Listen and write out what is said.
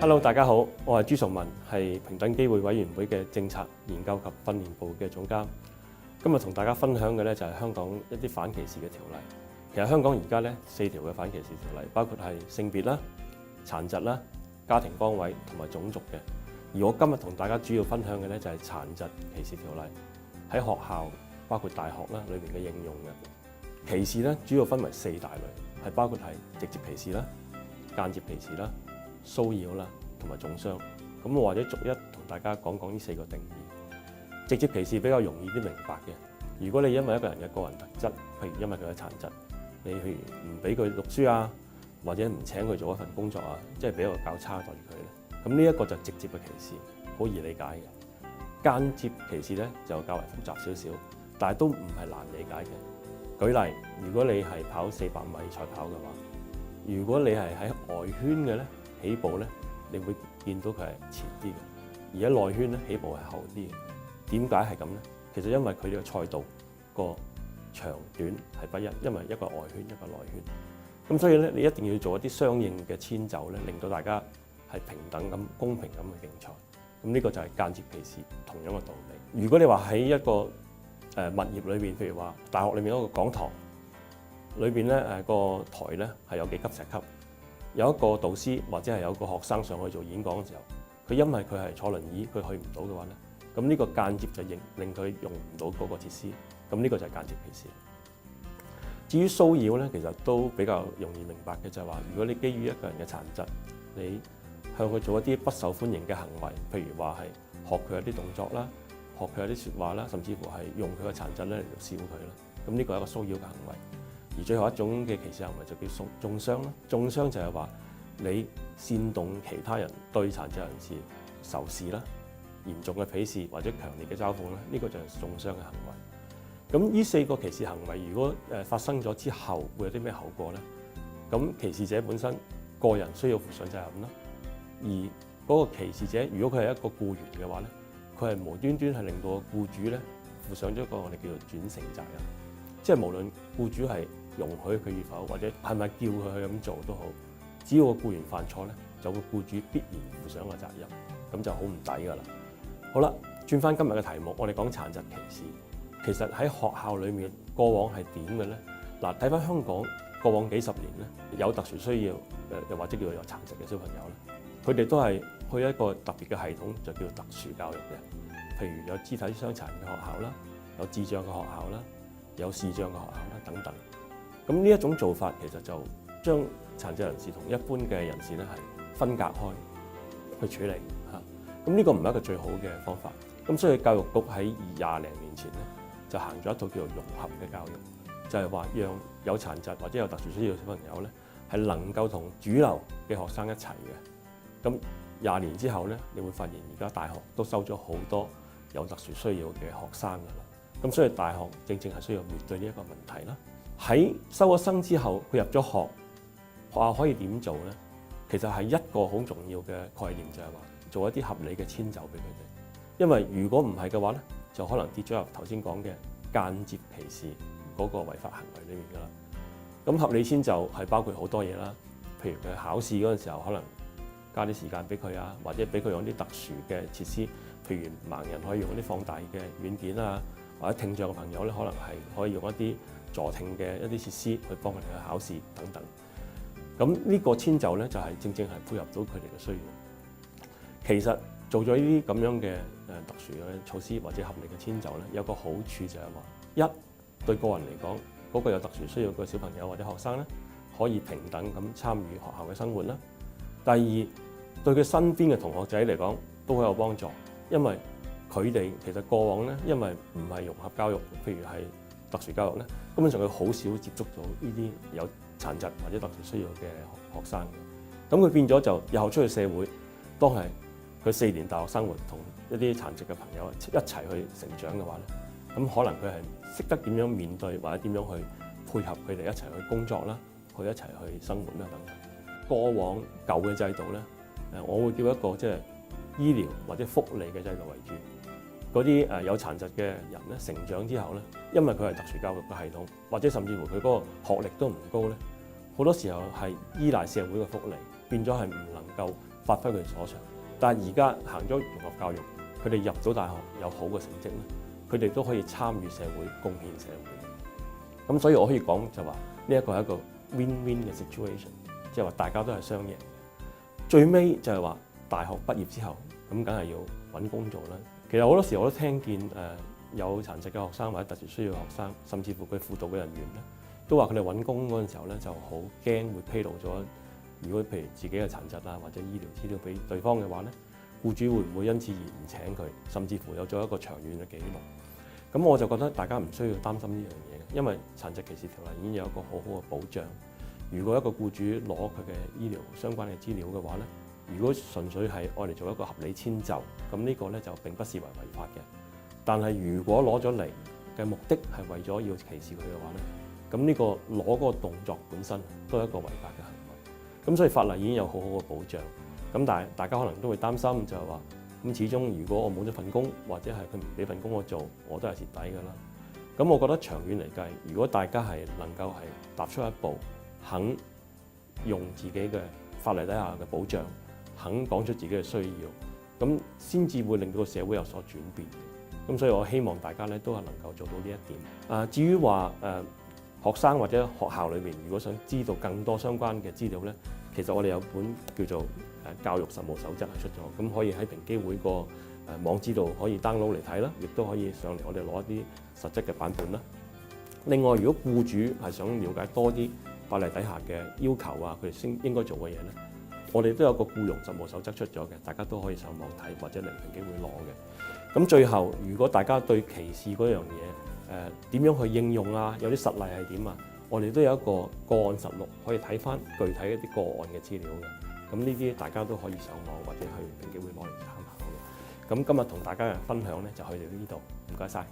Hello， 大家好，我係朱崇文，係平等機會委員會嘅政策研究及訓練部嘅總監。今日同大家分享嘅咧就係香港一啲反歧視嘅條例。其實香港而家咧4條嘅反歧視條例，包括係性別啦、殘疾啦、家庭崗位同埋種族嘅。而我今日同大家主要分享嘅咧就係殘疾歧視條例，喺學校包括大學啦裏邊嘅應用嘅歧視咧，主要分為4大類，係包括係直接歧視啦、間接歧視啦、騷擾啦同埋中傷。咁我或者逐一同大家講講呢4個定義。直接歧視比較容易啲明白嘅。如果你因為一個人嘅個人特質，譬如因為佢嘅殘疾，你譬如唔俾佢讀書啊，或者唔請佢做一份工作啊，即係俾一個較差待遇佢咧，咁呢一個就直接嘅歧視，好易理解嘅。間接歧視咧就較為複雜少少，但係都唔係難理解嘅。舉例，如果你係跑400米賽跑嘅話，如果你係喺外圈嘅咧，起步咧，你會見到佢係前啲嘅；而喺內圈咧，起步係後啲嘅。點解係咁咧？其實因為佢哋嘅賽道個長短係不一，因為一個外圈一個內圈。咁所以咧，你一定要做一啲相應嘅遷就咧，令到大家係平等咁、公平咁嘅競賽。咁呢個就係間接歧視同樣嘅道理。如果你話喺一個物業裏邊，譬如話大學裏面嗰個講堂裏邊咧，個台咧係有幾級石級，有一個導師或者係有個學生上去做演講嘅時候，佢因為佢係坐輪椅，佢去唔到嘅話咧，咁呢個間接就令佢用唔到嗰個設施，咁呢個就係間接歧視。至於騷擾咧，其實都比較容易明白嘅，就係話，如果你基於一個人嘅殘疾，你向佢做一啲不受歡迎嘅行為，譬如話係學佢一啲動作啦，學佢一啲説話啦，甚至乎係用佢嘅殘疾咧嚟到笑佢啦，咁呢個係一個騷擾嘅行為。而最後一種嘅歧視行為就叫中傷啦。中傷就係話你煽動其他人對殘疾人士仇視啦、嚴重嘅鄙視或者強烈嘅嘲諷咧，呢個就係中傷嘅行為。咁呢4個歧視行為，如果發生咗之後，會有啲咩後果咧？咁歧視者本身個人需要負上責任啦。而嗰個歧視者，如果佢係一個僱員嘅話咧，佢係無端端係令到個僱主咧負上咗一個我哋叫做轉承責任。即係無論僱主係容許佢與否，或者係咪叫佢去咁做都好，只要個僱員犯錯咧，就個僱主必然負上個責任，咁就好唔抵㗎啦。好啦，轉翻今日嘅題目，我哋講殘疾歧視。其實喺學校裏面過往係點嘅咧？嗱，睇翻香港過往幾十年咧，有特殊需要又或者叫做有殘疾嘅小朋友咧，佢哋都係去一個特別嘅系統，就叫特殊教育嘅。譬如有肢體傷殘嘅學校啦，有智障嘅學校啦，有視障嘅學校啦等等。咁呢一種做法其實就將殘疾人士同一般嘅人士咧係分隔開去處理嚇。咁呢個唔係一個最好嘅方法。咁所以教育局喺20零年前咧就行咗一套叫做融合嘅教育，就係話讓有殘疾或者有特殊需要嘅小朋友咧係能夠同主流嘅學生一齊嘅。咁20年之後咧，你會發現而家大學都收咗好多有特殊需要嘅學生㗎啦。咁所以大學正正係需要面對呢一個問題啦。喺收咗生之後，佢入咗學校可以點做咧？其實係一個好重要嘅概念，就係話做一啲合理嘅遷就俾佢哋。因為如果唔係嘅話咧，就可能跌咗入頭先講嘅間接歧視嗰個違法行為裏面㗎啦。咁合理遷就係包括好多嘢啦，譬如佢考試嗰陣時候，可能加啲時間俾佢啊，或者俾佢用啲特殊嘅設施，譬如盲人可以用啲放大嘅軟件啊，或者聽障嘅朋友咧，可能係可以用一啲助聽嘅一啲設施去幫佢哋去考試等等。咁呢個遷就咧，就係正正係配合到佢哋嘅需要。其實做咗呢啲咁樣嘅特殊嘅措施或者合理嘅遷就咧，有個好處就係話，一對個人嚟講，嗰個有特殊需要嘅小朋友或者學生咧，可以平等咁參與學校嘅生活啦。第二，對佢身邊嘅同學仔嚟講都好有幫助，因為佢哋其實過往咧，因為唔係融合教育，譬如係特殊教育咧，根本上佢好少接觸到呢啲有殘疾或者特殊需要嘅學生嘅。咁佢變咗就日後出去社會，當係佢4年大學生活同一啲殘疾嘅朋友一齊去成長嘅話咧，咁可能佢係識得點樣面對或者點樣去配合佢哋一齊去工作啦，去一齊去生活啦等等。過往舊嘅制度咧，我會叫一個即係醫療或者福利嘅制度為主。嗰啲有殘疾嘅人咧，成長之後咧，因為佢係特殊教育嘅系統，或者甚至乎佢嗰個學歷都唔高咧，好多時候係依賴社會嘅福利，變咗係唔能夠發揮佢所長。但係而家行咗融合教育，佢哋入到大學有好嘅成績咧，佢哋都可以參與社會、貢獻社會。咁所以我可以講就話呢一個係一個 win-win 嘅 situation， 即係話大家都係雙贏嘅。最尾就係話大學畢業之後，咁梗係要揾工做啦。其實好多時我都聽見有殘疾嘅學生或者特殊需要嘅學生，甚至乎佢輔導嘅人員咧，都話佢哋揾工嗰陣時候咧就好驚會披露咗，如果譬如自己嘅殘疾啊或者醫療資料俾對方嘅話咧，僱主會唔會因此而唔請佢，甚至乎有咗一個長遠嘅記錄。咁我就覺得大家唔需要擔心呢樣嘢，因為殘疾歧視條例已經有一個好好嘅保障。如果一個僱主攞佢嘅醫療相關嘅資料嘅話咧，如果純粹係愛嚟做一個合理遷就，咁呢個咧就並不視為違法嘅。但係如果攞咗嚟嘅目的係為咗要歧視佢嘅話咧，咁呢個攞嗰個動作本身都係一個違法嘅行為。咁所以法例已經有好好嘅保障。咁但係大家可能都會擔心就係話，咁始終如果我冇咗份工，或者係佢唔俾份工我做，我都係蝕底㗎啦。咁我覺得長遠嚟計，如果大家係能夠係踏出一步，肯用自己嘅法例底下嘅保障，肯講出自己嘅需要，咁先至會令到個社會有所轉變。咁所以我希望大家咧都係能夠做到呢一點。至於話學生或者學校裏面，如果想知道更多相關嘅資料咧，其實我哋有本叫做教育實務守則係出咗，咁可以喺平機會個網址度可以 download 嚟睇啦，亦都可以上嚟我哋攞一啲實質嘅版本啦。另外，如果僱主係想了解多啲法例底下嘅要求啊，佢哋先應該做嘅嘢咧，我哋都有個僱傭實務守則出咗嘅，大家都可以上網睇或者嚟平機會攞嘅。咁最後，如果大家對歧視嗰樣嘢點樣去應用啊，有啲實例係點啊，我哋都有一個個案實錄可以睇翻具體一啲個案嘅資料嘅。咁呢啲大家都可以上網或者去平機會攞嚟參考嘅。咁今日同大家嘅分享咧就去到呢度，唔該晒。